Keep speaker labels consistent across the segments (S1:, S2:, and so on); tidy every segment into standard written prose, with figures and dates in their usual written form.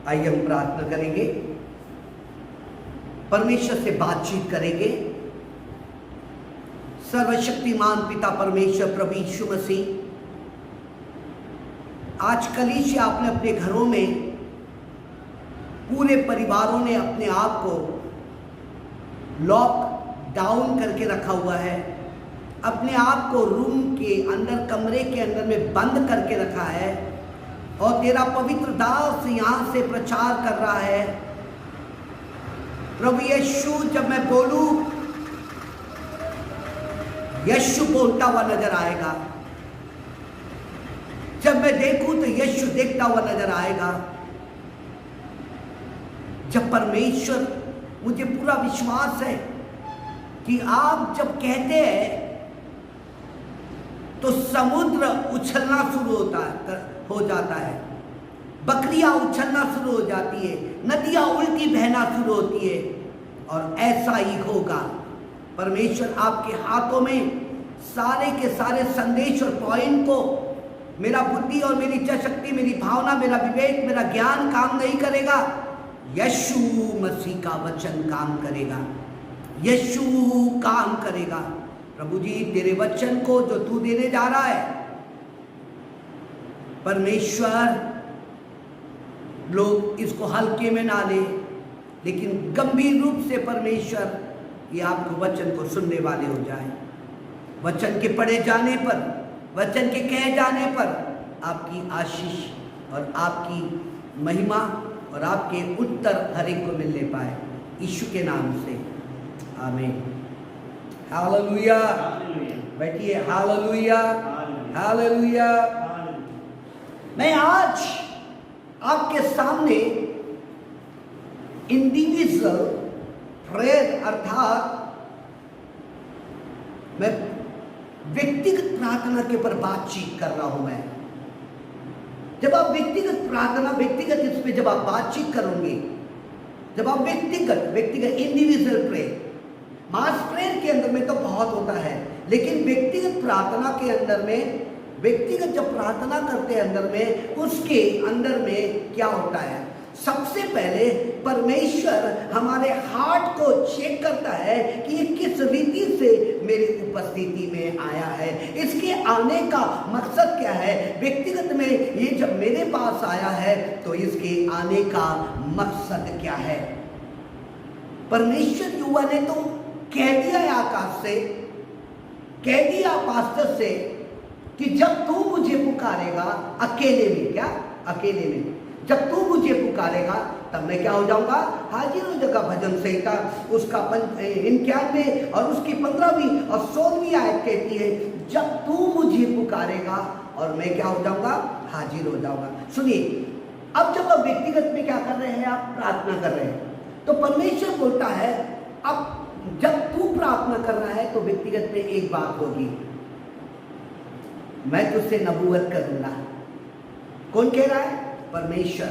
S1: आइए हम प्रार्थना करेंगे, परमेश्वर से बातचीत करेंगे। सर्वशक्तिमान पिता परमेश्वर प्रभु यीशु मसीह, आज कलीसिया आपने अपने घरों में, पूरे परिवारों ने अपने आप को लॉक डाउन करके रखा हुआ है, अपने आप को रूम के अंदर, कमरे के अंदर में बंद करके रखा है और तेरा पवित्र दास यहाँ से प्रचार कर रहा है। प्रभु यीशु, जब मैं बोलूं, यीशु बोलता हुआ नजर आएगा। जब मैं देखूं तो यीशु देखता हुआ नजर आएगा। जब परमेश्वर, मुझे पूरा विश्वास है कि आप जब कहते हैं तो समुद्र उछलना शुरू हो जाता है, बकरियां उछलना शुरू हो जाती है, नदियां उल्टी बहना शुरू होती है, और ऐसा ही होगा। परमेश्वर आपके हाथों में सारे के सारे संदेश और पॉइंट को, मेरा बुद्धि और मेरी इच्छा शक्ति, मेरी भावना, मेरा विवेक, मेरा ज्ञान काम नहीं करेगा, यीशु मसीह का वचन काम करेगा, यीशु काम करेगा। प्रभु जी, तेरे वचन को जो तू देने जा रहा है, परमेश्वर, लोग इसको हल्के में ना ले, लेकिन गंभीर रूप से परमेश्वर ये आपको वचन को सुनने वाले हो जाए। वचन के पढ़े जाने पर, वचन के कहे जाने पर आपकी आशीष और आपकी महिमा और आपके उत्तर हर एक को मिलने पाए, यीशु के नाम से, आमीन। हालेलुया। बैठिए। Hallelujah, hallelujah. मैं आज आपके सामने इंडिविजुअल प्रेयर, अर्थात मैं व्यक्तिगत प्रार्थना के ऊपर बातचीत कर रहा हूं। मैं जब आप व्यक्तिगत प्रार्थना, व्यक्तिगत इस पे जब आप बातचीत करोगे, जब आप व्यक्तिगत इंडिविजुअल प्रेयर, मास प्रेयर के अंदर में तो बहुत होता है, लेकिन व्यक्तिगत प्रार्थना के अंदर में, व्यक्तिगत जब प्रार्थना करते हैं अंदर में, उसके अंदर में क्या होता है? सबसे पहले परमेश्वर हमारे हार्ट को चेक करता है कि ये किस रीति से मेरी उपस्थिति में आया है, इसके आने का मकसद क्या है। व्यक्तिगत में ये जब मेरे पास आया है तो इसके आने का मकसद क्या है। परमेश्वर युवा ने तो कह दिया है, आकाश से कह दिया, पास्टर से, कि जब तू मुझे पुकारेगा अकेले में, क्या अकेले में, जब तू मुझे पुकारेगा तब मैं क्या हो जाऊंगा? हाजिर हो जाऊंगा। भजन संहिता उसका 91 और उसकी 15वीं और 16वीं आयत कहती है, जब तू मुझे पुकारेगा और मैं क्या हो जाऊंगा? हाजिर हो जाऊंगा। सुनिए, अब जब आप व्यक्तिगत में क्या कर रहे हैं, आप प्रार्थना कर रहे हैं, तो परमेश्वर बोलता है, अब जब तू प्रार्थना कर रहा है तो व्यक्तिगत में एक बात होगी, मैं तुझसे नबूवत करूंगा। कौन कह रहा है? परमेश्वर।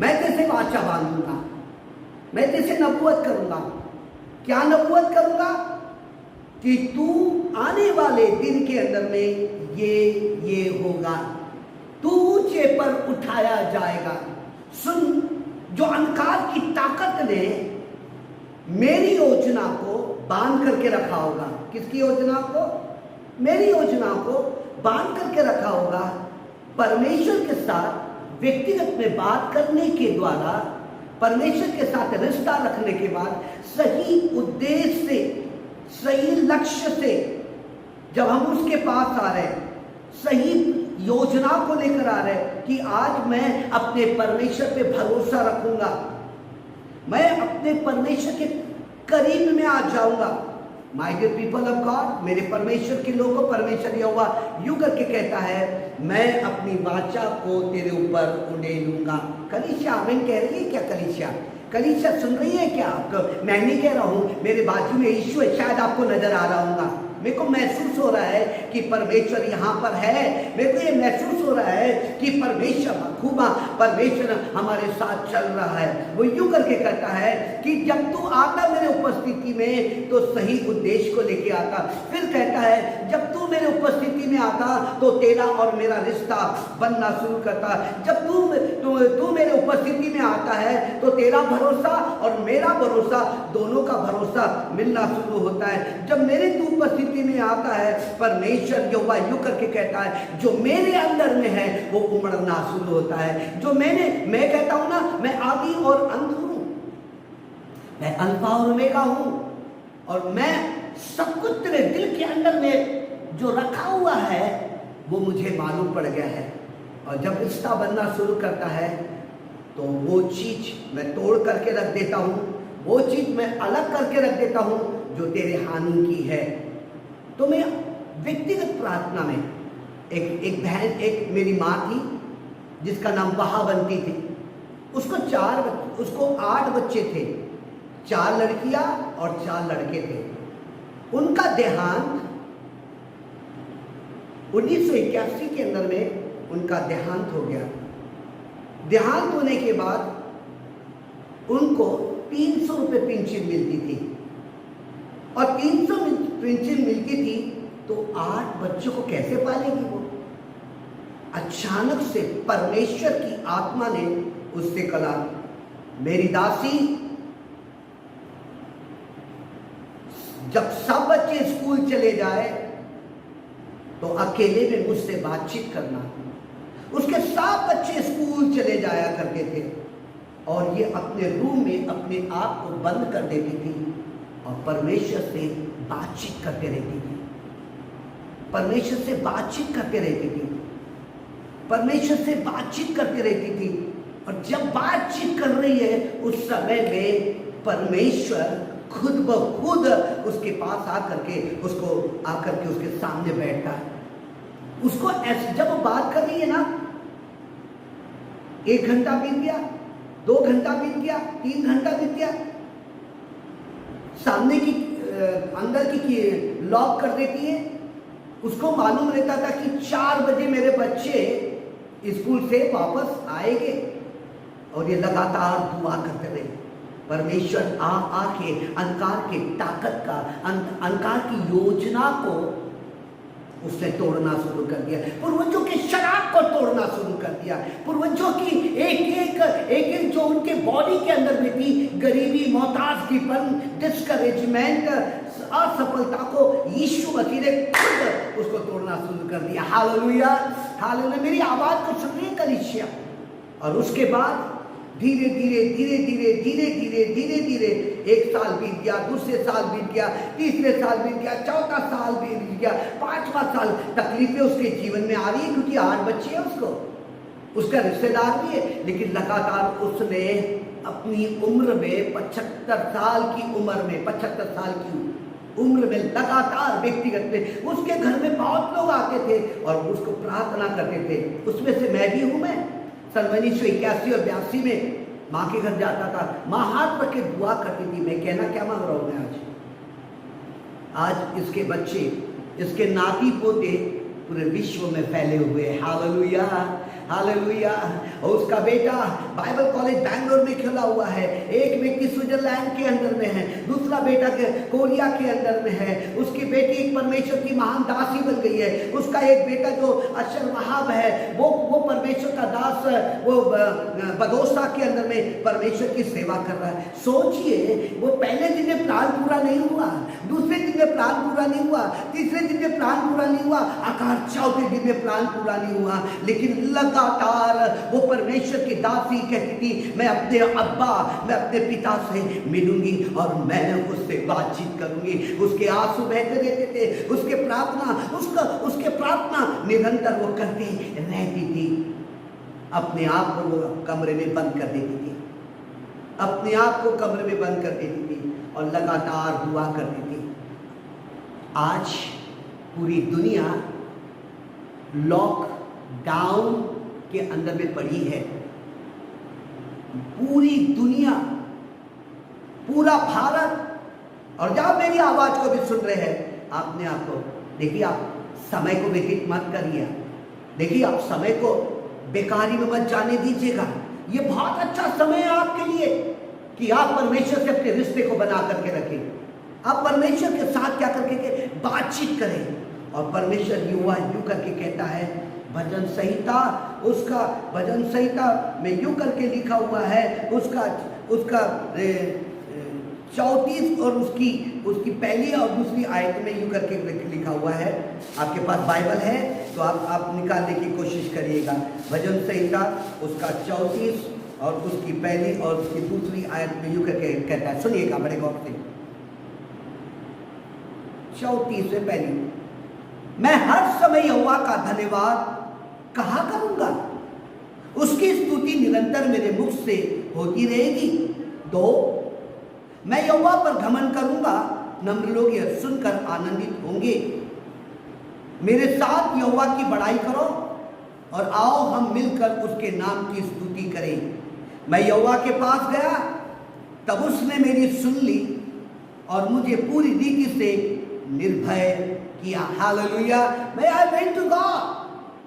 S1: मैं तेरे वाचा बांधूंगा, मैं तेरे नबूवत करूंगा। क्या नबूवत करूंगा? कि तू आने वाले दिन के अंदर में ये होगा, तू ऊंचे पर उठाया जाएगा। सुन, जो अंधकार की ताकत ने मेरी योजना को बांध करके रखा होगा, किसकी योजना को? मेरी योजना को बांध करके रखा होगा, परमेश्वर के साथ व्यक्तिगत में बात करने के द्वारा, परमेश्वर के साथ रिश्ता रखने के बाद, सही उद्देश्य से, सही लक्ष्य से जब हम उसके पास आ रहे हैं, सही योजना को लेकर आ रहे हैं कि आज मैं अपने परमेश्वर पे भरोसा रखूंगा, मैं अपने परमेश्वर के करीब में आ जाऊंगा। My dear people of God, मेरे परमेश्वर के लोगों, परमेश्वर यहोवा यूं करके कहता है, मैं अपनी वाचा को तेरे ऊपर उड़ेलूंगा। कलीसिया आमीन कह रही है क्या? कलीसिया सुन रही है क्या? आपको मैं नहीं कह रहा हूं, मेरे बाजू में यीशु है, शायद आपको नजर आ रहा होगा। मेरे को महसूस हो रहा है कि परमेश्वर यहाँ पर है, मेरे को ये महसूस हो हो रहा है कि परमेश्वर खूबा परमेश्वर हमारे साथ चल रहा है। वो यूं करके कहता है कि जब तू आता मेरे उपस्थिति में तो सही उद्देश्य को लेके आता। फिर कहता है जब तू मेरे उपस्थिति में आता तो तेरा और मेरा रिश्ता बनना शुरू करता। जब तू मेरे उपस्थिति में आता है तो तेरा भरोसा और मेरा भरोसा, दोनों का भरोसा मिलना शुरू होता है। जब मेरे तू उपस्थिति में आता है, परमेश्वर यहोवा यूं करके कहता है जो मेरे अंदर में है वो उमड़ना शुरू होता है। जो मैं कहता हूं ना, मैं आदि और अंत हूं, मैं अल्फा और ओमेगा हूं, और मैं सब कुछ तेरे दिल के अंदर में जो रखा हुआ है वो मुझे मालूम पड़ गया है। और जब रिश्ता बनना शुरू करता है तो वो चीज मैं तोड़ करके रख देता हूं, वो चीज मैं अलग करके रख देता हूं जो तेरे हानि की है। तो मैं व्यक्तिगत प्रार्थना में एक बहन, एक मेरी माँ थी जिसका नाम बहावंती थी। उसको 8 बच्चे थे, 4 लड़कियां और 4 लड़के थे। उनका देहांत 1981 के अंदर में उनका देहांत हो गया। देहांत होने के बाद उनको 300 रुपये पेंशन मिलती थी, और 300 पेंशन मिलती थी तो 8 बच्चों को कैसे पालेगी वो? अचानक से परमेश्वर की आत्मा ने उससे कहा, मेरी दासी, जब सब बच्चे स्कूल चले जाए तो अकेले में मुझसे बातचीत करना। उसके 7 बच्चे स्कूल चले जाया करते थे और ये अपने रूम में अपने आप को बंद कर देती थी और परमेश्वर से बातचीत करते रहती थी। परमेश्वर से बातचीत करते रहती थी, परमेश्वर से बातचीत करती रहती थी। और जब बातचीत कर रही है उस समय में परमेश्वर खुद ब खुद उसके पास आकर के उसके सामने बैठता है। उसको ऐसे जब वो बात कर रही है ना, 1 घंटा बीत गया, 2 घंटा बीत गया, 3 घंटा बीत गया, सामने की अंदर की लॉक कर देती है। उसको मालूम रहता था कि 4 बजे मेरे बच्चे स्कूल से वापस आएंगे, और ये लगातार दुआ करते रहे। परमेश्वर आके अंधकार के ताकत का, अंधकार की योजना को उसने तोड़ना शुरू कर दिया। पूर्वजों के शराब को तोड़ना शुरू कर दिया। पूर्वजों की एक जो उनके बॉडी के अंदर में थी, गरीबी, मोहताजगीपन, डिस्करेजमेंट, असफलता को यीशु मसीह ने खुद उसको तोड़ना शुरू कर दिया। Hallelujah, hallelujah. मेरी आवाज को सुन रही है कलीसिया? और उसके बाद धीरे धीरे 1 साल बीत गया, दूसरे साल बीत गया, तीसरे साल बीत गया, चौथा साल बीत गया, 5वां साल। तकलीफें उसके जीवन में आ रही है क्योंकि 8 बच्चे हैं, उसका रिश्तेदार भी है। लेकिन लगातार उसने अपनी उम्र में 75 साल की उम्र में लगातार व्यक्तिगत में उसके घर में बहुत लोग आते थे और उसको प्रार्थना करते थे। उसमें से मैं भी हूं। मैं सन 1981 और 82 में माँ के घर जाता था, माँ हाथ रख के दुआ करती थी। मैं कहना क्या मांग रहा हूं मैं आज इसके बच्चे, इसके नाती पोते पूरे विश्व में फैले हुए हैं। Hallelujah, hallelujah. और उसका बेटा बाइबल कॉलेज बैंगलोर में खेला हुआ है, एक व्यक्ति स्विट्जरलैंड के अंदर में है, दूसरा बेटा कोरिया के अंदर में है, उसकी बेटी एक परमेश्वर की महान दासी बन गई है, उसका एक बेटा जो अशर वहाब है वो परमेश्वर का दास, वो बदोसा के अंदर में परमेश्वर की सेवा कर रहा है। सोचिए, वो पहले दिन में प्लान पूरा नहीं हुआ, दूसरे दिन में प्लान पूरा नहीं हुआ, तीसरे दिन में प्लान पूरा नहीं हुआ, आकार चौथे दिन में प्लान पूरा नहीं हुआ, लेकिन लगातार वो परमेश्वर की दासी कहती थी, मैं अपने अब्बा, मैं अपने पिता से मिलूंगी और मैं उससे बातचीत करूंगी। उसके आंसू बहते रहते थे, उसके प्रार्थना निरंतर वो करती रहती थी। अपने आप को वो कमरे में बंद कर देती थी, अपने आप को कमरे में बंद कर देती थी और लगातार दुआ करती थी। आज पूरी दुनिया लॉकडाउन के अंदर में पड़ी है। पूरी दुनिया, पूरा भारत, और जब मेरी आवाज को भी सुन रहे हैं, आपने आपको देखिए, आप समय को व्यतीत मत करिए, देखिए, आप समय को बेकारी में मत जाने दीजिएगा। ये बहुत अच्छा समय है आपके लिए कि आप परमेश्वर से अपने रिश्ते को बना करके रखें। आप परमेश्वर के साथ क्या करके बातचीत करें। और परमेश्वर यूं करके कहता है, भजन संहिता, उसका भजन संहिता में यूं करके लिखा हुआ है, उसका 34 और उसकी पहली और दूसरी आयत में यूं करके लिखा हुआ है। आपके पास बाइबल है तो आप निकालने की कोशिश करिएगा। भजन संहिता उसका 34 और उसकी पहली और उसकी दूसरी आयत में यूं करके कहता है, सुनिएगा बड़े गौर से। 34 से पहली, मैं हर समय यहोवा का धन्यवाद कहा करूंगा, उसकी स्तुति निरंतर मेरे मुख से होती रहेगी। 2, मैं यहोवा पर घमंड करूंगा, नम्र लोग यह सुनकर आनंदित होंगे। मेरे साथ यहोवा की बड़ाई करो और आओ हम मिलकर उसके नाम की स्तुति करें। मैं यहोवा के पास गया, तब उसने मेरी सुन ली और मुझे पूरी रीति से निर्भय किया। Hallelujah. I went to God,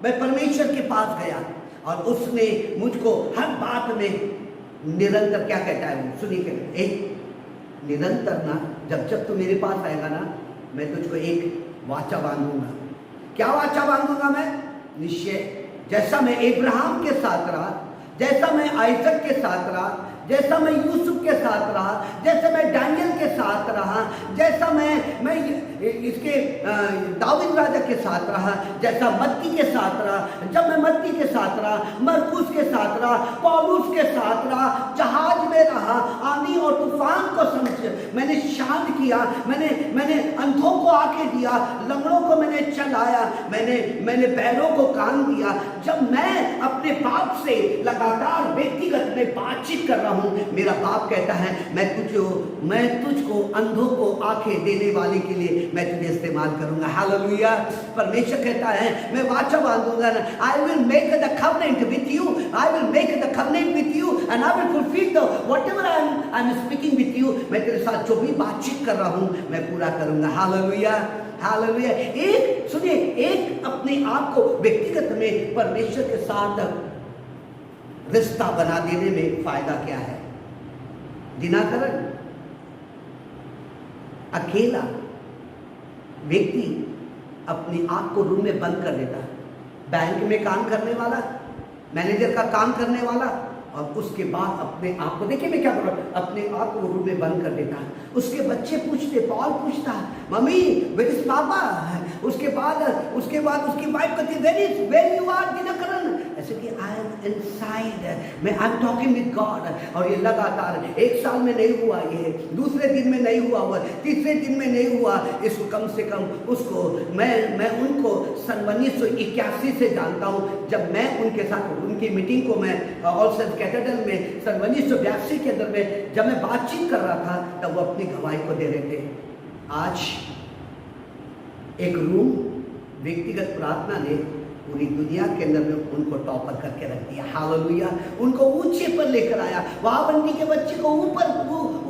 S1: मैं परमेश्वर के पास गया और उसने मुझको हर बात में निरंतर क्या कहता है, सुनिए, एक निरंतर ना, जब तू मेरे पास आएगा ना, मैं तुझको एक वाचा बांधूंगा। क्या वाचा बांधूंगा मैं? निश्चय, जैसा मैं इब्राहिम के साथ रहा, जैसा मैं आइजक के साथ रहा, जैसा मैं यूसुफ के साथ रहा, जैसे मैं डैनियल के साथ रहा, जैसा मैं इसके दाऊद राजा के साथ रहा, जैसा मत्ती के साथ रहा, जब मैं मत्ती के साथ रहा, मरकुस के साथ रहा, पौलुस के साथ रहा, जहाज में रहा, आंधी और तूफान को समझ मैंने शांत किया, मैंने अंधों को आंखें दिया, लंगड़ों को मैंने चलाया, मैंने पैरों को कान दिया। जब मैं अपने बाप से लगातार व्यक्तिगत में बातचीत कर रहा हूं, मेरा बाप कहता है मैं तुझको अंधों को आंखें देने वाले के लिए मैं तुझे इस्तेमाल करूंगा। हालेलुया। परमेश्वर कहता है मैं वाचा बांधूंगा, I will make the covenant with you, I will make the covenant with you and I will fulfil the whatever I am speaking with you. मैं तेरे साथ जो भी बातचीत कर रहा हूं मैं पूरा करूंगा। Hallelujah, hallelujah. एक सुनिए, एक अपने आप को व्यक्तिगत में परमेश्वर के साथ रिश्ता बना देने में फायदा क्या है? दिनाकरण अकेला व्यक्ति अपनी आंख को रूम में बंद कर देता है, बैंक में काम करने वाला, मैनेजर का काम करने वाला, और उसके बाद अपने आप को, देखिए मैं क्या कर रहा हूं, अपने आप को रूम में बंद कर देता है। उसके बच्चे पूछते, पॉल पूछता है, मम्मी वेयर इज पापा? उसके बाद उसकी वाइफ कहती, वेयर यू आर दिनकरण? ऐसे कि आई एम इनसाइड, मैं I am talking with God. और ये लगातार 1 साल में नहीं हुआ, ये दूसरे दिन में नहीं हुआ, तीसरे दिन में नहीं हुआ, इसको कम से कम उसको मैं उनको सन 1981 से जानता हूँ। जब मैं उनके साथ उनकी मीटिंग को मैं ऑल सेंट कैथेड्रल में सन 1982 के अंदर में जब मैं बातचीत कर रहा था, तब वो अपनी गवाही को दे रहे थे। आज एक रूम व्यक्तिगत प्रार्थना ने पूरी दुनिया के अंदर में उनको टॉपर करके रख दिया। हालेलुया। उनको ऊंचे पर लेकर आया, वाहबंदी के बच्चे को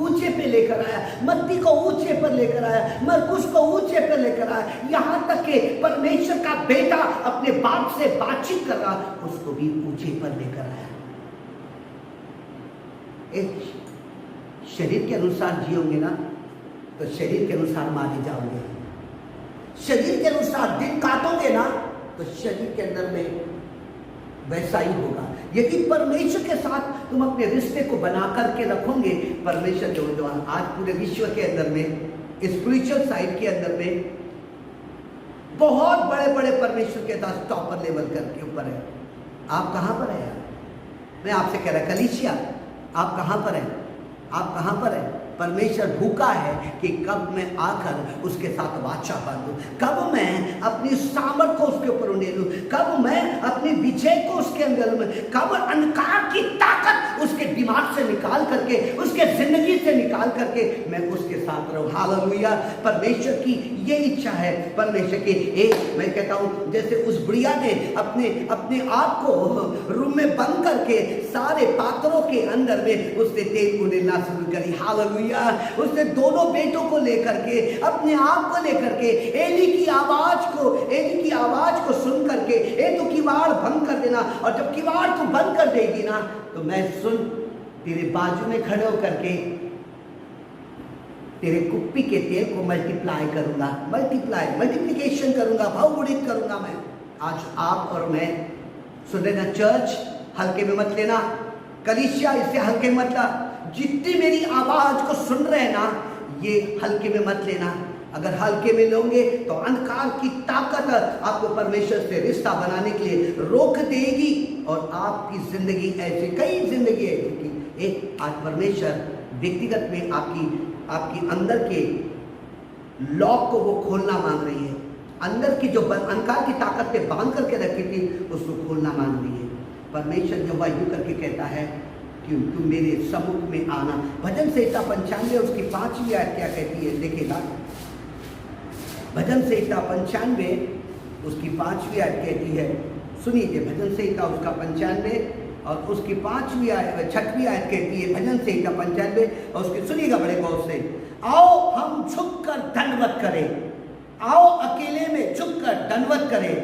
S1: ऊंचे पे लेकर आया, मत्ती को ऊंचे पर लेकर आया, मरकुस को ऊंचे पर लेकर आया, यहां तक कि परमेश्वर का बेटा अपने बाप से बातचीत कर रहा, उसको भी ऊंचे पर लेकर आया। एक शरीर के अनुसार जियोगे ना तो शरीर के अनुसार मारे जाओगे, शरीर के अनुसार दिन काटोगे ना तो शरीर के अंदर में वैसा ही होगा। यदि परमेश्वर के साथ तुम अपने रिश्ते को बना करके रखोगे, परमेश्वर जो आज पूरे विश्व के अंदर में स्पिरिचुअल साइड के अंदर में बहुत बड़े बड़े परमेश्वर के साथ टॉपर लेवल करके ऊपर है। आप कहाँ पर है? मैं आपसे कह रहा कलीसिया, आप कहाँ पर है? आप कहाँ पर है? परमेश्वर भूखा है कि कब मैं आकर उसके साथ वाचा बांधूं, कब मैं अपनी सामर्थ को उसके ऊपर उंडेलूं, कब मैं अपनी विजय को उसके अंदर में, कब अंधकार की ताकत उसके दिमाग से निकाल करके करके, उसके जिंदगी से निकाल करके मैं उसके साथ रहूं। हालेलुया। परमेश्वर की ये इच्छा है। परमेश्वर की मैं कहता हूं जैसे उस बुढ़िया ने अपने आप को रूम में बंद करके सारे पात्रों के अंदर में उसने तेल उड़ेलना शुरू करी। हालेलुया। उसने दोनों बेटों को लेकर के, अपने आप को लेकर के, एली की आवाज को सुन करके, ए तू किवाड़ बंद कर देना, और जब किवाड़ तू बंद कर देगी ना तो मैं सुन तेरे बाजू में खड़े होकर के तेरे कुप्पी के तेल को मल्टीप्लाई करूंगा, मल्टीप्लिकेशन करूंगा, बहुगुणित करूंगा मैं। आज आप और मैं सुन रहे ना, चर्च हल्के में मत लेना, कलीसिया इसे हल्के में मत ला। जितनी मेरी आवाज को सुन रहे हैं ना, ये हल्के में मत लेना। अगर हल्के में लोगे तो अंधकार की ताकत आपको परमेश्वर से रिश्ता बनाने के लिए रोक देगी, और आपकी जिंदगी ऐसे कई जिंदगी है कि एक आज परमेश्वर व्यक्तिगत में आपकी अंदर के लॉक को वो खोलना मांग रही है। अंदर की जो अंधकार की ताकत पे बांध करके रखी थी उसको खोलना मांग रही है। परमेश्वर जो वायु करके कहता है कि तुम मेरे सम्मुख में आना। भजन संहिता 95 उसकी 5वीं आयत क्या कहती है देखिएगा। भजन संहिता 95 उसकी 5वीं आयत कहती है, सुनिए। भजन संहिता उसका 95 और उसकी 6वीं आयत कहती है, भजन संहिता 95 और उसकी, सुनिएगा बड़े गौर से। आओ हम झुककर दंडवत करें, आओ अकेले में झुककर दंडवत करें,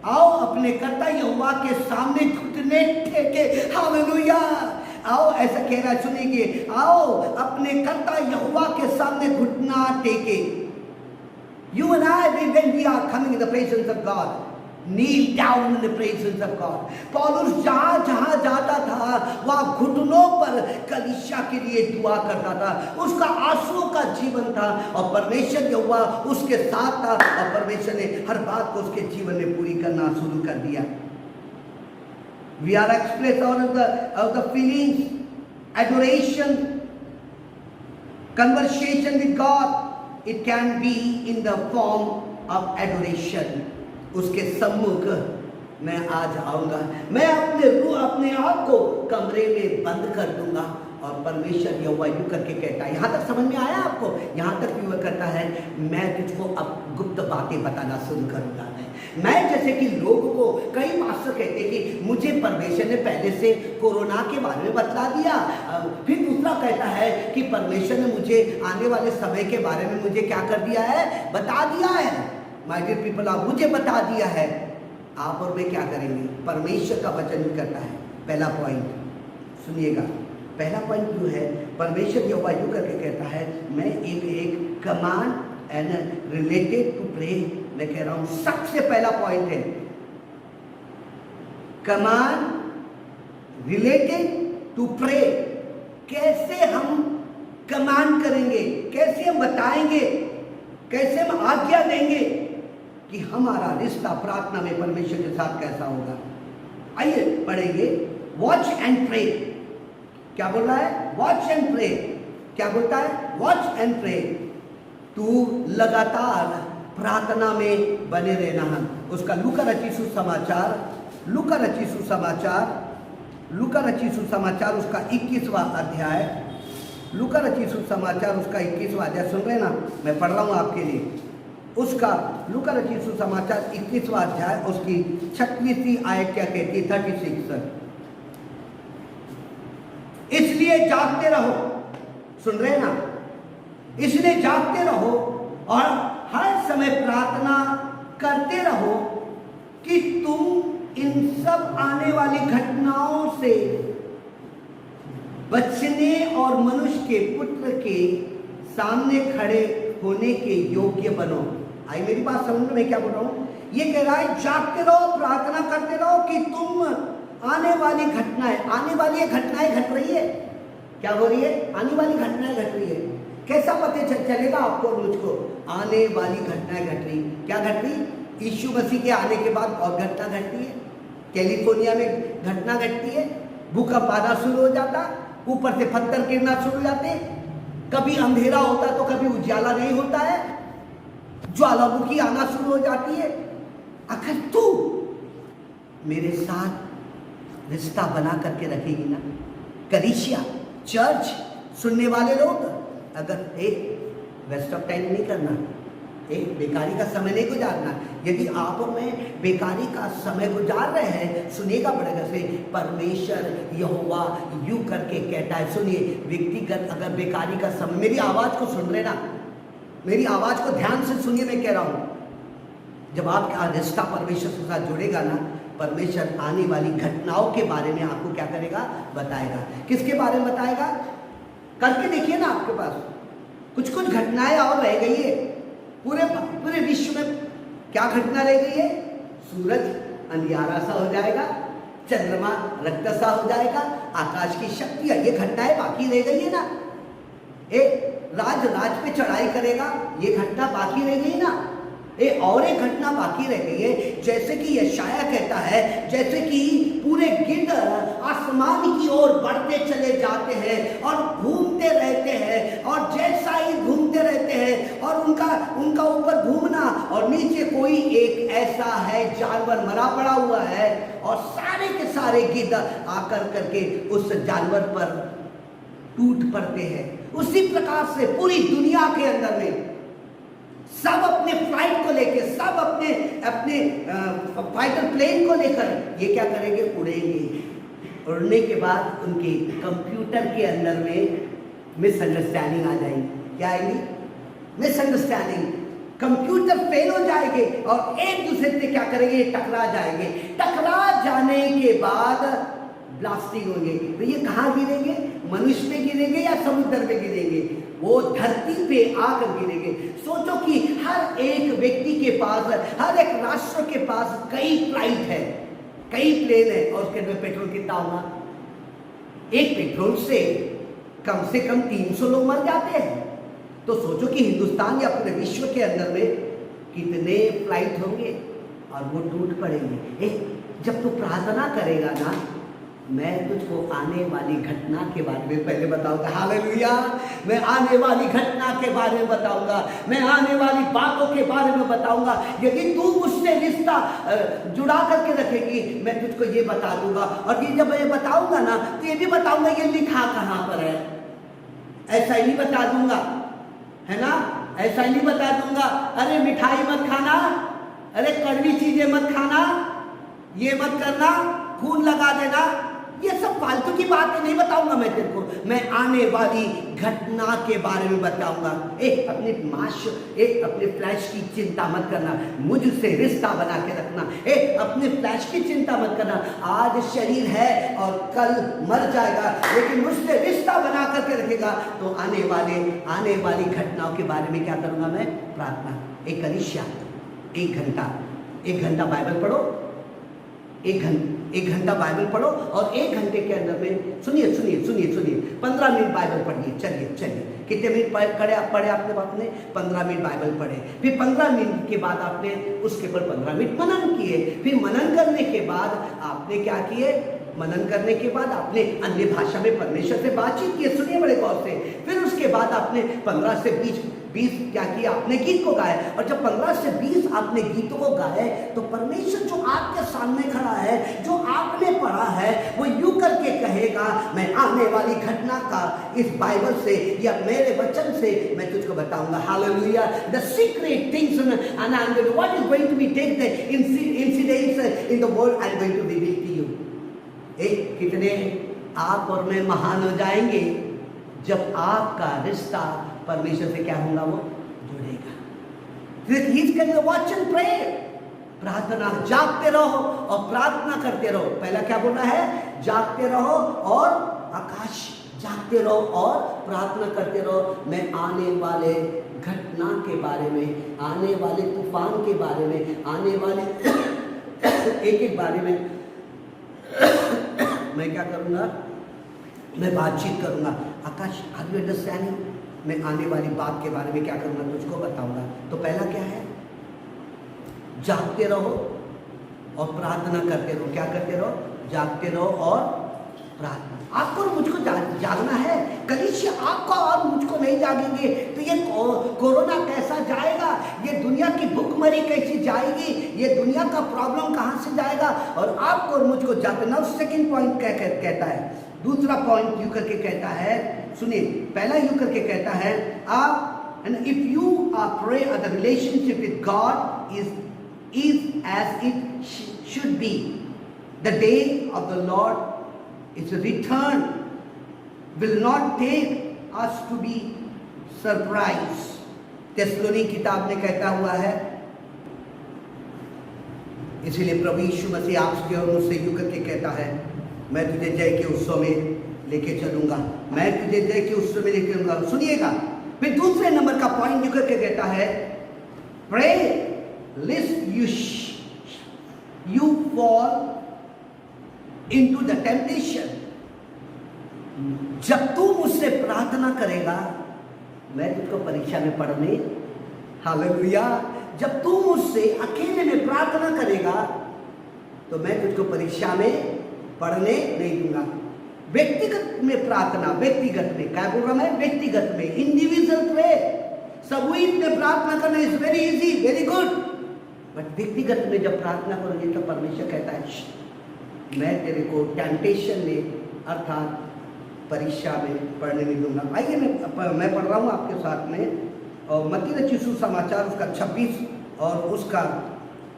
S1: आओ अपने कर्ता यहोवा के सामने घुटने टेके। हालेलुया। आओ ऐसा कह रहा है, सुनिए, आओ अपने कर्ता यहोवा के सामने घुटना टेके। You and I, when we are coming in the presence of God, kneel down in the presence of God. पौलुस जहां जाता था वहां घुटनों पर कलीसिया के लिए दुआ करता था। उसका आंसुओं का जीवन था और परमेश्वर जो हुआ उसके साथ था, और परमेश्वर ने हर बात को उसके जीवन में पूरी करना शुरू कर दिया। We are expressed of the feelings, adoration, conversation with God. It can be in the form of adoration. उसके सम्मुख मैं आज आऊंगा, मैं अपने आप को कमरे में बंद कर दूंगा, और परमेश्वर यहोवा यूं करके कहता है। यहाँ तक समझ में आया आपको? यहाँ तक भी वह करता है, मैं तुझको अब गुप्त बातें बताना शुरू करूंगा। मैं जैसे कि लोगों को कई पास्टर कहते हैं कि मुझे परमेश्वर ने पहले से कोरोना के बारे में बतला दिया। फिर दूसरा कहता है कि परमेश्वर ने मुझे आने वाले समय के बारे में मुझे क्या कर दिया है, बता दिया है। माय डियर पीपल, आप मुझे बता दिया है, आप और मैं क्या करेंगे? परमेश्वर का वचन करता है। पहला पॉइंट सुनिएगा, पहला पॉइंट जो है, परमेश्वर यहोवा यूं करके कहता है, मैं एक command and related to pray मैं कह रहा हूं। सबसे पहला पॉइंट है कमांड रिलेटेड टू प्रे। कैसे हम कमांड करेंगे, कैसे हम बताएंगे, कैसे हम आज्ञा देंगे कि हमारा रिश्ता प्रार्थना में परमेश्वर के साथ कैसा होगा। आइए पढ़ेंगे। Watch and pray. क्या बोल रहा है? Watch and pray. क्या बोलता है? Watch and pray. तू लगातार प्रार्थना में बने रहना। उसका लूका रचित सुसमाचार उसका 21वां अध्याय, लूका रचित सुसमाचार उसका 21वां अध्याय सुन रहे ना, मैं पढ़ रहा हूँ आपके लिए। उसका लूका रचित सुसमाचार 21वां अध्याय उसकी 36वीं आयत क्या कहती है? 36। इसलिए जागते रहो, सुन रहे ना, इसलिए जागते रहो और हर समय प्रार्थना करते रहो कि तुम इन सब आने वाली घटनाओं से बचने और मनुष्य के पुत्र के सामने खड़े होने के योग्य बनो। आई मेरी बात समझ में? क्या बोल रहा हूं? ये कह रहा है जागते रहो, प्रार्थना करते रहो कि तुम आने वाली घटनाएं घट रही है। क्या हो रही है? आने वाली घटनाएं घट रही है। कैसा पता चलेगा आपको और मुझको? आने वाली घटनाएं घट रही। क्या घट रही? यीशु मसीह के आने के बाद और घटना घटती है। कैलिफोर्निया में घटना घटती है, भूकंप आना शुरू हो जाता, ऊपर से पत्थर गिरना शुरू हो जाते, कभी अंधेरा होता तो कभी उजाला नहीं होता है, ज्वालामुखी आना शुरू हो जाती है। अगर तू मेरे साथ रिश्ता बना करके रखेगी ना, कलीसिया चर्च सुनने वाले लोग अगर एक वेस्ट ऑफ टाइम नहीं करना, एक बेकारी का समय नहीं गुजारना। यदि आप में बेकारी का समय गुजार रहे हैं, सुनिएगा बड़े से, परमेश्वर यहोवा यूं करके कहता है। सुनिए, व्यक्तिगत अगर बेकारी का समय, मेरी आवाज को सुन लेना, मेरी आवाज को ध्यान से सुनिए, मैं कह रहा हूं, जब आपका रिश्ता परमेश्वर के साथ जुड़ेगा ना, परमेश्वर आने वाली घटनाओं के बारे में आपको क्या करेगा, बताएगा। किसके बारे में बताएगा? करके देखिए ना, आपके पास कुछ कुछ घटनाएं और रह गई है। पूरे विश्व में क्या घटना रह गई है? सूरज अंधियारा सा हो जाएगा, चंद्रमा रक्त सा हो जाएगा, आकाश की शक्तियां, ये घटनाएं बाकी रह गई है ना। एक राज पे चढ़ाई करेगा, ये घटना बाकी रह गई ना। और एक घटना बाकी रह गई है, जैसे कि यशाया कहता है, जैसे कि पूरे गिद्ध आसमान की ओर बढ़ते चले जाते हैं और घूमते रहते हैं, और जैसा ही घूमते रहते हैं और उनका ऊपर घूमना, और नीचे कोई एक ऐसा है जानवर मरा पड़ा हुआ है, और सारे के सारे गिद्ध आकर करके उस जानवर पर टूट पड़ते हैं। उसी प्रकार से पूरी दुनिया के अंदर में सब अपने फ्लाइट को लेकर, सब अपने फाइटर प्लेन को लेकर ये क्या करेंगे, उड़ेंगे। उड़ने के बाद उनके कंप्यूटर के अंदर में मिसअंडरस्टैंडिंग आ जाएगी। क्या आएगी? मिसअंडरस्टैंडिंग। कंप्यूटर फेल हो जाएंगे और एक दूसरे से क्या करेंगे, टकरा जाएंगे। टकरा जाने के बाद ब्लास्टिंग होंगे। तो ये कहाँ गिरेंगे? मनुष्य पे गिरेंगे या समुद्र पे गिरेंगे? वो धरती पे आकर गिरेंगे। सोचो कि हर एक व्यक्ति के पास, हर एक राष्ट्र के पास कई फ्लाइट है, कई प्लेन है, और उसके अंदर पेट्रोल कितना होगा? एक पेट्रोल से कम 300 लोग मर जाते हैं। तो सोचो कि हिंदुस्तान या पूरे विश्व के अंदर में कितने फ्लाइट होंगे और वो टूट पड़ेंगे। जब तू प्रार्थना करेगा ना, मैं तुझको आने वाली घटना के बारे में पहले बताऊंगा। हालेलुया! मैं आने वाली घटना के बारे में बताऊंगा, मैं आने वाली बातों के बारे में बताऊंगा। यदि तू मुझसे रिश्ता जुड़ा करके रखेगी, मैं तुझको ये बता दूंगा। और ये जब मैं बताऊंगा ना, तो ये भी बताऊंगा ये लिखा कहाँ पर है। ऐसा ही नहीं बता दूंगा, है ना? ऐसा ही नहीं बता दूंगा, अरे मिठाई मत खाना, अरे कड़वी चीजें मत खाना, ये मत करना, खून लगा देना, ये सब फालतू की बातें नहीं बताऊंगा मैं तेरे को। मैं आने वाली घटना के बारे में बताऊंगा। अपने फ्लैश की चिंता मत करना, मुझसे रिश्ता बना के रखना। अपने फ्लैश की चिंता मत करना। आज शरीर है और कल मर जाएगा, लेकिन मुझसे रिश्ता बना करके रखेगा तो आने वाली घटनाओं के बारे में क्या करूंगा मैं? प्रार्थना। एक कलीसिया 1 घंटा बाइबल पढ़ो, 1 घंटा बाइबल पढ़ो, और 1 घंटे के अंदर में सुनिए 15 मिनट बाइबल पढ़िए। चलिए कितने मिनट पढ़े आपने? बात ने 15 मिनट बाइबल पढ़े। फिर 15 मिनट के बाद आपने उसके ऊपर 15 मिनट मनन किए। फिर मनन करने के बाद आपने क्या किए? मनन करने के बाद आपने अन्य भाषा में परमेश्वर से बातचीत की। सुनिए बड़े गौर से। फिर उसके बाद आपने 15 से 20 क्या किया? आपने गीत को गाए। और जब 15 से 20 आपने गीतों को गाए, तो परमेश्वर जो आपके सामने खड़ा है, जो आपने पढ़ा है, वो यूं करके कहेगा, मैं आने वाली घटना का इस बाइबल से या मेरे वचन से मैं तुझको बताऊंगा। Hallelujah! The secret things and what is going to be take the incidents in the world I am going to reveal to you. कितने आप और मैं महान हो जाएंगे जब आपका रिश्ता परमेश्वर से क्या होगा? वो जुड़ेगा। वॉच एंड प्रे, प्रार्थना, जागते रहो और प्रार्थना करते रहो। पहला क्या बोलना है? जागते रहो और आकाश, जागते रहो और प्रार्थना करते रहो। मैं आने वाले घटना के बारे में, आने वाले तूफान के बारे में, आने वाले एक बारे में मैं क्या करूंगा? मैं बातचीत करूंगा। आकाश, आर यू अंडरस्टैंडिंग? मैं आने वाली बात के बारे में क्या करूंगा? तुझको बताऊंगा। तो पहला क्या है? जागते रहो और प्रार्थना करते रहो। क्या करते रहो? जागते रहो और प्रार्थना। आपको और मुझको जागना है। कलीसिया आपका और मुझको नहीं जागेंगे तो ये कोरोना कैसा जाएगा, ये दुनिया की भूखमरी कैसी जाएगी, ये दुनिया का प्रॉब्लम कहाँ से जाएगा। और आपको और मुझको जाते ना। सेकंड पॉइंट क्या कहता है, दूसरा पॉइंट यू करके कहता है, सुनिए, पहला यू करके कहता है आप, and if you pray, the relationship with God is as it should be. The day of the Lord is return will not take us to be surprised. तेस्सलोनी किताब में कहता हुआ है, इसलिए प्रभु यीशु मसीह आपसे और मुझसे यूं करके कहता है, मैं तुझे जय के उत्सव में लेके चलूंगा, मैं तुझे जय के उत्सव में लेके चलूंगा। सुनिएगा, फिर दूसरे नंबर का पॉइंट यूं करके कहता है, pray lest you fall into the temptation. जब तू मुझसे प्रार्थना करेगा, मैं तुझको परीक्षा में पढ़ने, हालेलुया, जब तू मुझसे अकेले में प्रार्थना करेगा तो मैं तुझको परीक्षा में पढ़ने नहीं दूंगा। व्यक्तिगत में प्रार्थना, व्यक्तिगत में क्या बोल रहा मैं, व्यक्तिगत में, इंडिविजुअल प्रे, समूहित में प्रार्थना करना is very easy, very good, but व्यक्तिगत में जब प्रार्थना करोगे तो परमेश्वर कहता है मैं तेरे को टेम्पटेशन में अर्थात परीक्षा में पढ़ने नहीं दूंगा। आइए मैं पढ़ रहा हूँ आपके साथ में, और मत्ती रचित सुसमाचार उसका 26 और उसका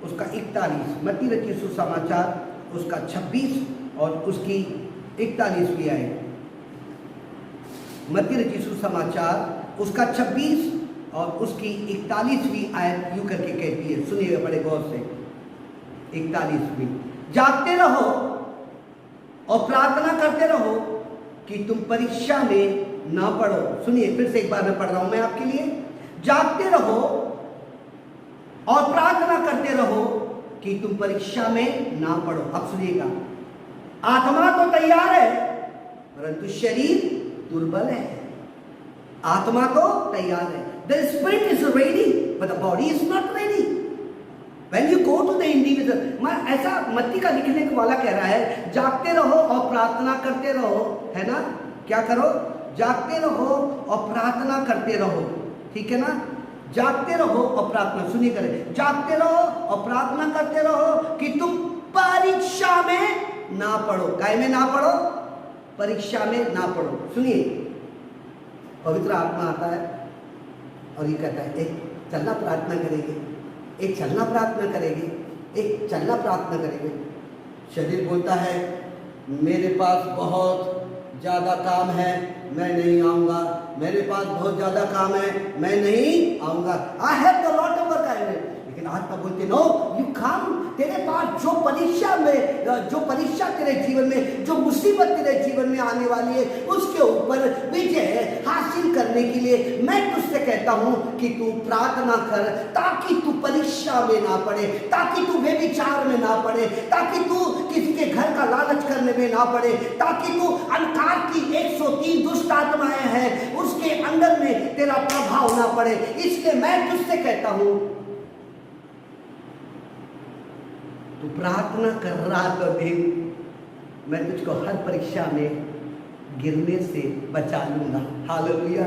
S1: 41, मत्ती रचित सुसमाचार उसका 26 और उसकी 41वीं आयत, मत्ती रचित सुसमाचार उसका 26 और उसकी 41वीं आयत यूं करके कहती है, सुनिएगा बड़े गौर से, 41वीं, जागते रहो और प्रार्थना करते रहो कि तुम परीक्षा में ना पड़ो। सुनिए, फिर से एक बार मैं पढ़ रहा हूं मैं आपके लिए, जागते रहो और प्रार्थना करते रहो कि तुम परीक्षा में ना पड़ो। अब सुनिएगा, आत्मा तो तैयार है परंतु शरीर दुर्बल है। आत्मा तो तैयार है, the spirit is ready but the body is not ready. When you go to the individual, मैं ऐसा मत्ती का लिखने वाला कह रहा है, जागते रहो और प्रार्थना करते रहो, है ना, क्या करो, जागते रहो और प्रार्थना करते रहो, ठीक है ना, जागते रहो और प्रार्थना, सुनिए करें, जागते रहो और प्रार्थना करते रहो कि तुम परीक्षा में ना पढ़ो। काय में ना पढ़ो, परीक्षा में ना पढ़ो। सुनिए, पवित्र आत्मा आता है और ये कहता है एक चलना प्रार्थना करेंगे, एक चलना प्रार्थना करेंगे, एक चलना प्रार्थना करेंगे। शरीर बोलता है मेरे पास बहुत ज़्यादा काम है, मैं नहीं आऊँगा, मेरे पास बहुत ज़्यादा काम है, मैं नहीं आऊँगा, I have the lot of work. लेकिन आत्मा बोलते नो, यू कम, तेरे पास जो परीक्षा तेरे जीवन में, जो मुसीबत तेरे जीवन में आने वाली है, उसके ऊपर विजय हासिल करने के लिए मैं तुझसे कहता हूं कि तू प्रार्थना कर, ताकि तू परीक्षा में ना पड़े, ताकि तू व्यभिचार में ना पड़े, ताकि तू किसी के घर का लालच करने में ना पड़े, ताकि तू अंधकार की 103 दुष्ट आत्माएं हैं उसके अंदर में तेरा प्रभाव ना पड़े। इसलिए मैं तुझसे कहता हूं, तू प्रार्थना कर रहा तो भी मैं तुझको हर परीक्षा में गिरने से बचा लूंगा। हालेलुया।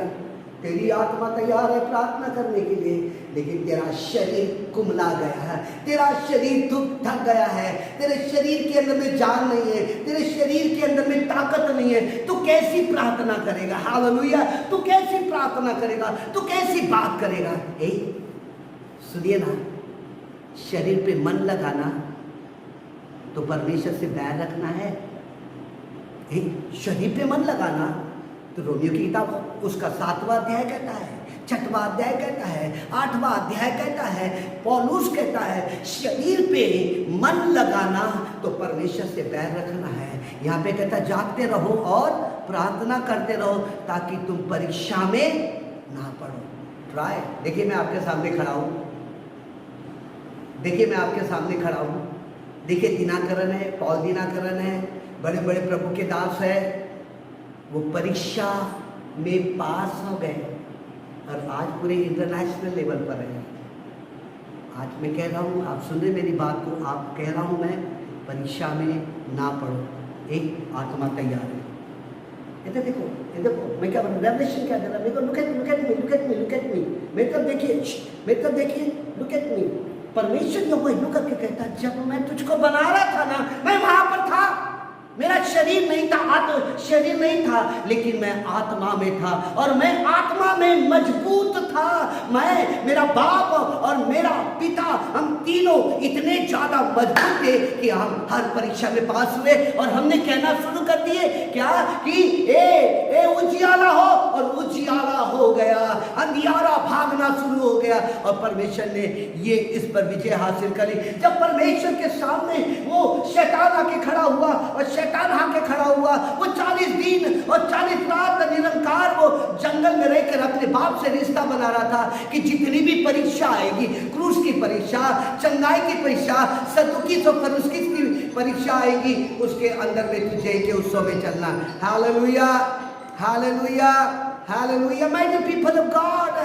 S1: तेरी आत्मा तैयार है प्रार्थना करने के लिए, लेकिन तेरा शरीर कुमला गया है, तेरा शरीर थक गया है, तेरे शरीर के अंदर में जान नहीं है, तेरे शरीर के अंदर में ताकत नहीं है, तू कैसी प्रार्थना करेगा। हालेलुया। तू कैसी प्रार्थना करेगा, तू कैसी बात करेगा। सुनिए ना, शरीर पे मन लगाना तो परमेश्वर से बैर रखना है। शरीर पे मन लगाना तो रोमियो की किताब उसका 7वां अध्याय कहता है, 6वां अध्याय कहता है, 8वां अध्याय कहता है, पौलुस कहता है शरीर पे मन लगाना तो परमेश्वर से बैर रखना है। यहाँ पे कहता जागते रहो और प्रार्थना करते रहो ताकि तुम परीक्षा में ना पड़ो। ट्राई। देखिए मैं आपके सामने खड़ा हूँ, देखिए मैं आपके सामने खड़ा हूँ, देखिए दिनाकरण है, पौल दिनाकरण है, बड़े बड़े प्रभु के दास है, वो परीक्षा में पास हो गए और आज पूरे इंटरनेशनल लेवल पर है। आज मैं कह रहा हूँ, आप सुन रहे मेरी बात को, आप कह रहा हूँ मैं, परीक्षा में ना पढ़ो, एक आत्मा तैयार है। इधर देखो, इधर देखो, मैं क्या बोलूँ, रेवलेशन क्या दे रहा है मेरे को, look at me, look at me, look at me, look at me, मेरी तरफ देखिए, मेरी तरफ देखिए, लुक एट मी। परमेश्वर जो लुक करके कहता, जब मैं तुझको बना रहा था ना, मैं वहां पर था, मेरा शरीर नहीं था, शरीर नहीं था, लेकिन मैं आत्मा में था, और मैं आत्मा में मजबूत था। मैं, मेरा बाप और मेरा पिता, हम तीनों इतने ज्यादा मजबूत थे कि हम हर परीक्षा में पास हुए, और हमने कहना शुरू कर दिए क्या कि ए उजियाला हो, और उजियाला हो गया, अंधियारा भागना शुरू हो गया, और परमेश्वर ने ये इस पर विजय हासिल करी। जब परमेश्वर के सामने वो शैतान आके खड़ा हुआ, और शैतान आके खड़ा हुआ, वो 40 दिन और 40 रात निरंकार वो जंगल में रहकर अपने बाप से रिश्ता बना रहा था कि जितनी भी परीक्षा आएगी, क्रूस की परीक्षा, चंगाई की परीक्षा, सदुकी तो फरुस्की की परीक्षा आएगी, उसके अंदर में तुझे के उत्सव में चलना। Hallelujah, hallelujah, hallelujah. My dear people of God,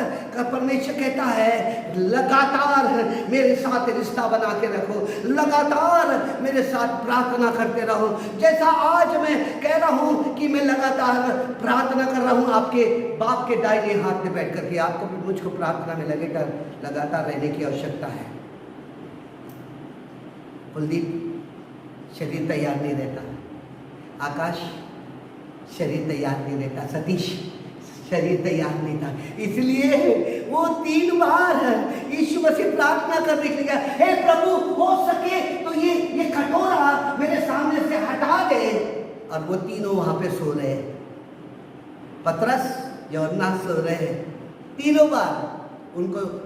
S1: परमेश्वर कहता है लगातार मेरे साथ रिश्ता बना के रखो, लगातार मेरे साथ प्रार्थना करते रहो। जैसा आज मैं कह रहा हूँ कि मैं लगातार प्रार्थना कर रहा हूँ आपके बाप के दाहिने हाथ में बैठ करके, आपको भी मुझको प्रार्थना में लगातार रहने की आवश्यकता है। कुलदीप, शरीर तैयार नहीं रहता, आकाश शरीर तैयार नहीं रहता, सतीश शरीर तैयार नहीं था, इसलिए वो 3 बार यीशु मसीह प्रार्थना करने के लिए गया, हे प्रभु हो सके तो ये कटोरा मेरे सामने से हटा दे। और वो तीनों वहां पे सो रहे, पतरस यूहन्ना सो रहे, तीनों बार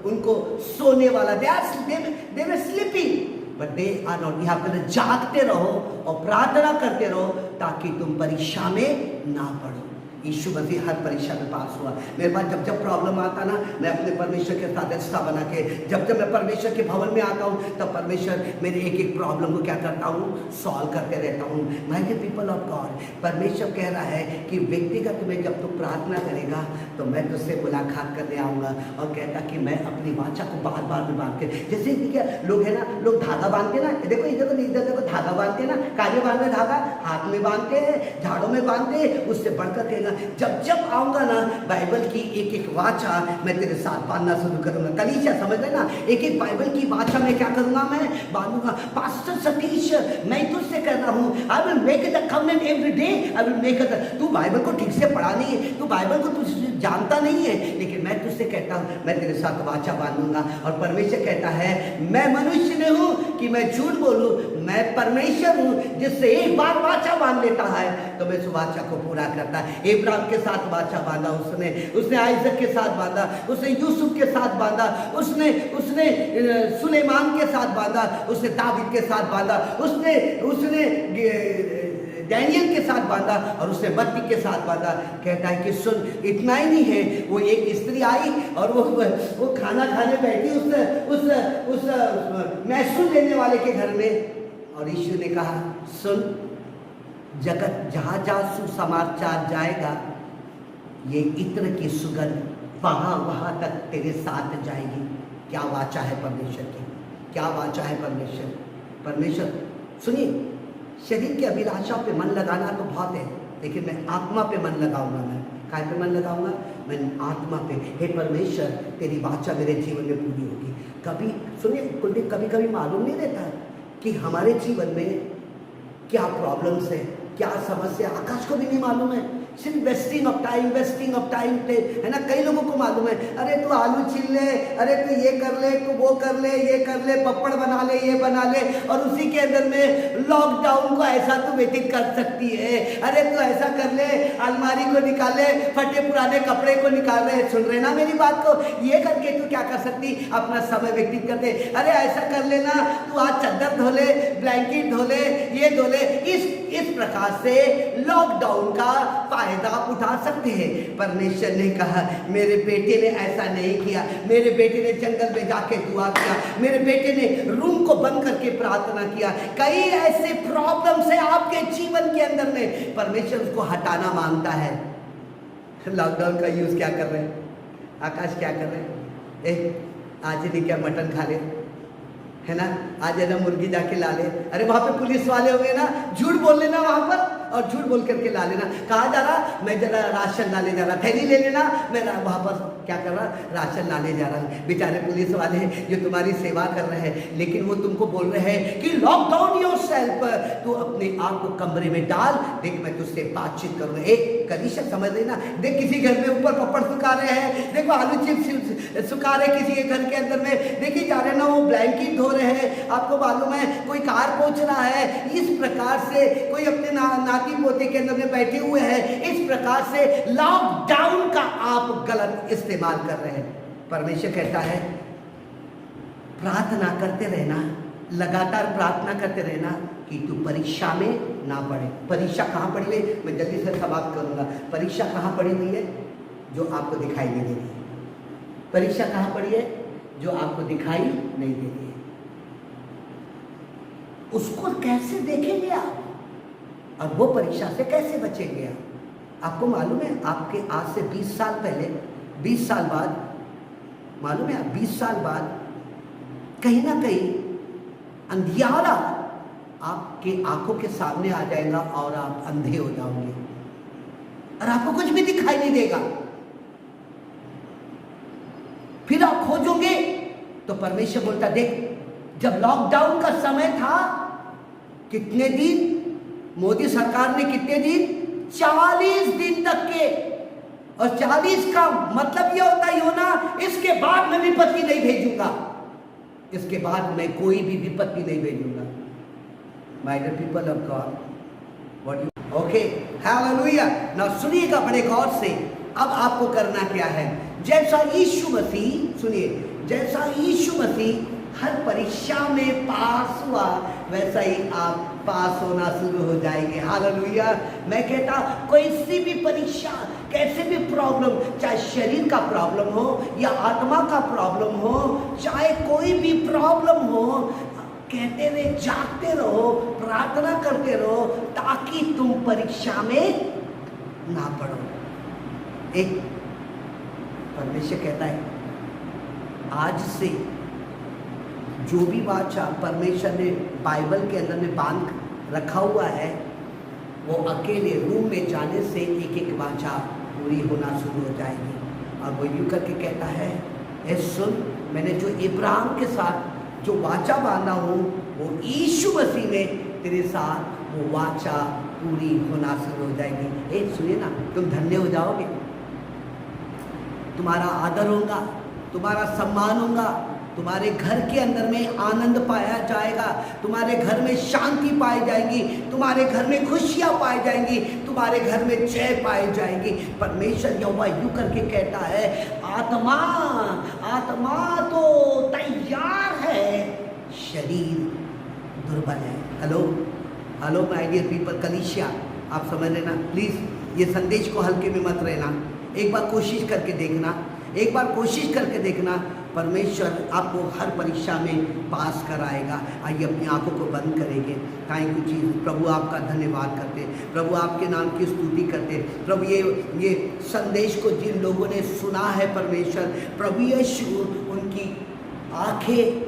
S1: उनको सोने वाला, they were sleeping but they are not. यहाँ पर जागते रहो और प्रार्थना करते रहो ताकि तुम परीक्षा में ना पड़ो। यीशु मसीह हर परीक्षा में पास हुआ। मेरे पास जब प्रॉब्लम आता ना, मैं अपने परमेश्वर के साथ रिश्ता बना के, जब मैं परमेश्वर के भवन में आता हूँ, तब परमेश्वर मेरे एक एक प्रॉब्लम को क्या करता हूँ, सॉल्व करते रहता हूँ। My dear people of God, परमेश्वर कह रहा है कि व्यक्तिगत में जब तू प्रार्थना करेगा तो मैं तुझसे मुलाकात करने आऊँगा, और कहता कि मैं अपनी वाचा को बार बार में बांध के, जैसे क्या लोग है ना, लोग धागा बांधते ना, देखो इधर देखो धागा बांधते ना, काजे बांधते धागा, हाथ में बांधते हैं, झाड़ों में बांधते, उससे बढ़कर कहेगा जब आऊंगा ना, बाइबल की एक एक वाचा मैं तेरे साथ बांधना शुरू करूंगा। कलीसिया समझ लेना, एक एक बाइबल की वाचा मैं क्या करूंगा, मैं बांधूंगा। पास्टर सतीश, मैं तुझसे कर रहा हूं, आई will make the comment every day, I will make the, तू बाइबल को ठीक से पढ़ा नहीं है, तू बाइबल को तुझसे जानता नहीं है, लेकिन मैं तुझसे कहता हूं मैं तेरे साथ वाचा बांधूंगा। और परमेश्वर कहता है मैं मनुष्य नहीं हूं कि मैं झूठ बोलूं, मैं परमेश्वर हूं जिससे एक बार वाचा बांध लेता है तो मैं उस वाचा को पूरा करता है। इब्राहिम के साथ वाचा बांधा उसने आइजक के साथ बांधा, उसने यूसुफ के साथ बांधा, उसने सुलेमान के साथ बांधा, उसने दाऊद के साथ बांधा, उसने डैनियल के साथ बांधा, और उसने मत्ती के साथ बांधा। कहता है कि सुन, इतना ही नहीं है, वो एक स्त्री आई और वो खाना खाने बैठी उस महसूल लेने वाले के घर में, और यीशु ने कहा सुन, जगत जहाँ जहाँ सुसमाचार जाएगा, ये इत्र की सुगंध वहाँ तक तेरे साथ जाएगी। क्या वाचा है परमेश्वर की, क्या वाचा है परमेश्वर। सुनिए, शरीर की अभिलाषा पे मन लगाना तो बहुत है, लेकिन मैं आत्मा पे मन लगाऊंगा। मैं काय पे मन लगाऊंगा, मैं आत्मा पे। हे परमेश्वर, तेरी वाचा मेरे जीवन में पूरी होगी। कभी सुनिए कुलदीप, कभी कभी मालूम नहीं रहता कि हमारे जीवन में क्या प्रॉब्लम्स है, क्या समस्या, आकाश को भी नहीं मालूम है। सिर्फ वेस्टिंग ऑफ टाइम पे है ना। कई लोगों को मालूम है, अरे तू आलू छील ले, अरे तू ये कर ले, तू वो कर ले, ये कर ले, पपड़ बना ले, ये बना ले, और उसी के अंदर में लॉकडाउन को ऐसा तू व्यतीत कर सकती है। अरे तू ऐसा कर ले, अलमारी को निकाले, फटे पुराने कपड़े को निकाल ले। सुन रहे ना मेरी बात को, ये करके तू क्या कर सकती, अपना समय व्यतीत कर दे। अरे ऐसा कर लेना, तू आज चादर धो ले, ब्लैंकेट धो ले, ये धो ले। इस प्रकार से लॉकडाउन का फायदा उठा सकते हैं। परमेश्वर ने कहा मेरे बेटे ने ऐसा नहीं किया, मेरे बेटे ने जंगल में जाके दुआ किया, मेरे बेटे ने रूम को बंद करके प्रार्थना किया। कई ऐसे प्रॉब्लम्स है आपके जीवन के अंदर में, परमेश्वर उसको हटाना मांगता है। लॉकडाउन का यूज क्या कर रहे हैं, आकाश क्या कर रहे हैं, आज नहीं क्या मटन खा ले, है ना, आज है ना मुर्गी जाके ला ले। अरे वहां पे पुलिस वाले होंगे ना, झूठ बोल लेना वहां पर, और झूठ बोल करके ला लेना। कहा जा रहा, मैं जरा राशन लाने जा रहा, थैली ले लेना, मैं वहाँ पर क्या कर रहा, राशन लाने जा रहा हूँ। बेचारे पुलिस वाले जो तुम्हारी सेवा कर रहे हैं, लेकिन वो तुमको बोल रहे हैं कि लॉक डाउन योरसेल्फ, तू अपने आप को कमरे में डाल, देख मैं तुझसे बातचीत करूँगा। एक कलीसिया समझ लेना, देख किसी घर में ऊपर पपड़ सुखा रहे हैं, देखो आलू चिप्स सुखा रहे किसी के घर के अंदर में, देखिए जा रहे ना वो ब्लैंकेट धो रहे हैं, आपको मालूम है कोई कार पोंछ रहा है, इस प्रकार से कोई अपने नाती पोते के अंदर में बैठे हुए हैं। इस प्रकार से लॉकडाउन का आप गलत इस्तेमाल कर रहे हैं। परमेश्वर कहता है प्रार्थना करते रहना, लगातार प्रार्थना करते रहना कि तू परीक्षा में ना पड़े। परीक्षा कहाँ पड़ी है, मैं जल्दी से समाप्त करूंगा। परीक्षा कहाँ पड़ी हुई है, जो आपको दिखाई नहीं दे रही है। परीक्षा कहाँ पड़ी है, जो आपको दिखाई नहीं दे रही है। उसको कैसे देखेंगे आप, और वो परीक्षा से कैसे बचेंगे आप? आपको मालूम है, आपके आज से 20 साल पहले, 20 साल बाद, मालूम है आप 20 साल बाद कहीं ना कहीं अंधियारा आपके आंखों के सामने आ जाएगा और आप अंधे हो जाओगे और आपको कुछ भी दिखाई नहीं देगा। फिर आप खोजोगे तो परमेश्वर बोलता, देख जब लॉकडाउन का समय था, कितने दिन मोदी सरकार ने, कितने दिन, 40 दिन तक के, और 40 का मतलब यह होता है योना, इसके बाद मैं विपत्ति नहीं भेजूंगा, इसके बाद मैं कोई भी विपत्ति नहीं भेजूंगा। My dear people of God, what you, okay, hallelujah. Now सुनिएगा बड़े गौर से, अब आपको करना क्या है। जैसा यीशु मसीह, सुनिए, जैसा यीशु मसीह हर परीक्षा में पास हुआ, वैसा ही आप पास होना शुरू हो जाएंगे। हालेलुया। मैं कहता कोई सी भी परीक्षा, कैसे भी प्रॉब्लम, चाहे शरीर का प्रॉब्लम हो या आत्मा का प्रॉब्लम हो, चाहे कोई भी प्रॉब्लम हो, कहते रहे, जागते रहो, प्रार्थना करते रहो, ताकि तुम परीक्षा में ना पड़ो। एक परमेश्वर कहता है आज से जो भी वाचा परमेश्वर ने बाइबल के अंदर में बांध रखा हुआ है, वो अकेले रूम में जाने से एक एक वाचा पूरी होना शुरू हो जाएगी। और वो यूं करके कहता है, ए सुन, मैंने जो इब्राहिम के साथ जो वाचा बांधा हूँ, वो यीशु मसीह में तेरे साथ वो वाचा पूरी होना शुरू हो जाएगी। ए सुनिए ना, तुम धन्य हो जाओगे, तुम्हारा आदर होगा, तुम्हारा सम्मान होगा, तुम्हारे घर के अंदर में आनंद पाया जाएगा, तुम्हारे घर में शांति पाई जाएगी, तुम्हारे घर में खुशियां पाई जाएंगी, तुम्हारे घर में जय पाई जाएगी। परमेश्वर यहोवा यूं करके कहता है, आत्मा आत्मा तो तैयार है, शरीर दुर्बल है। Hello hello my dear people, कलीसिया आप समझ लेना प्लीज, ये संदेश को हल्के में मत रहना। एक बार कोशिश करके देखना, एक बार कोशिश करके देखना, परमेश्वर आपको हर परीक्षा में पास कराएगा। आइए अपनी आंखों को बंद करेंगे। थैंक यू जी, प्रभु आपका धन्यवाद करते, प्रभु आपके नाम की स्तुति करते। प्रभु ये संदेश को जिन लोगों ने सुना है परमेश्वर, प्रभु यीशु उनकी आंखें,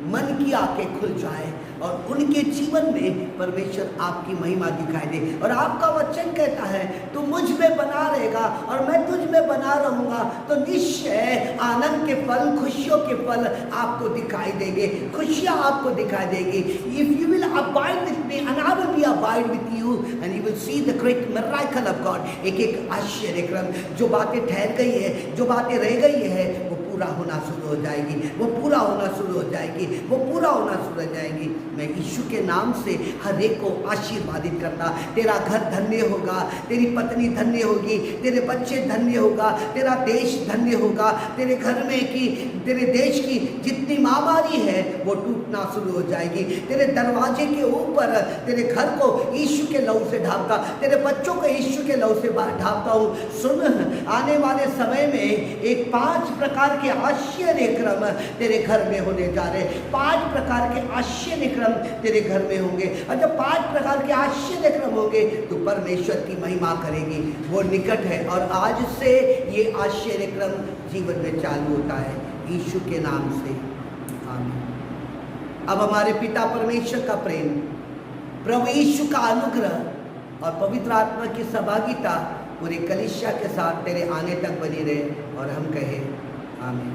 S1: मन की आंखें खुल जाए और उनके जीवन में परमेश्वर आपकी महिमा दिखाई दे। और आपका वचन कहता है, तू मुझ में बना रहेगा और मैं तुझ में बना रहूँगा, तो निश्चय आनंद के फल, खुशियों के फल आपको दिखाई देंगे, खुशियाँ आपको दिखाई देगी। If you will abide with me and I will be abide with you and you will see the great miracle of God. एक एक आश्चर्य क्रम, जो बातें ठहर गई है, जो बातें रह गई है, वो पूरा होना शुरू हो जाएगी, वो पूरा होना शुरू हो जाएगी, वो पूरा होना शुरू हो जाएगी। मैं यीशु के नाम से हर एक को आशीर्वादित करता, तेरा घर धन्य होगा, तेरी पत्नी धन्य होगी, तेरे बच्चे धन्य होगा, तेरा देश धन्य होगा, तेरे घर में की, तेरे देश की जितनी महामारी है वो टूटना शुरू हो जाएगी। तेरे दरवाजे के ऊपर तेरे घर को यीशु के लहू से ढांपता, तेरे बच्चों को यीशु के लहू से ढांपता हूँ। सुन, आने वाले समय में एक 5 प्रकार के आश्चर्य क्रम तेरे घर में होने जा रहे, 5 प्रकार के आश्चर्य क्रम तेरे घर में होंगे। और जब 5 प्रकार के आश्चर्य क्रम होंगे तो परमेश्वर की महिमा करेगी, वो निकट है। और आज से ये आश्चर्य क्रम जीवन में चालू होता है यीशु के नाम से, आमीन। अब हमारे पिता परमेश्वर का प्रेम, प्रभु यीशु का अनुग्रह, और पवित्र आत्मा की सहभागिता पूरी कलीसिया के साथ तेरे आने तक बनी रहे, और हम कहें आमीन।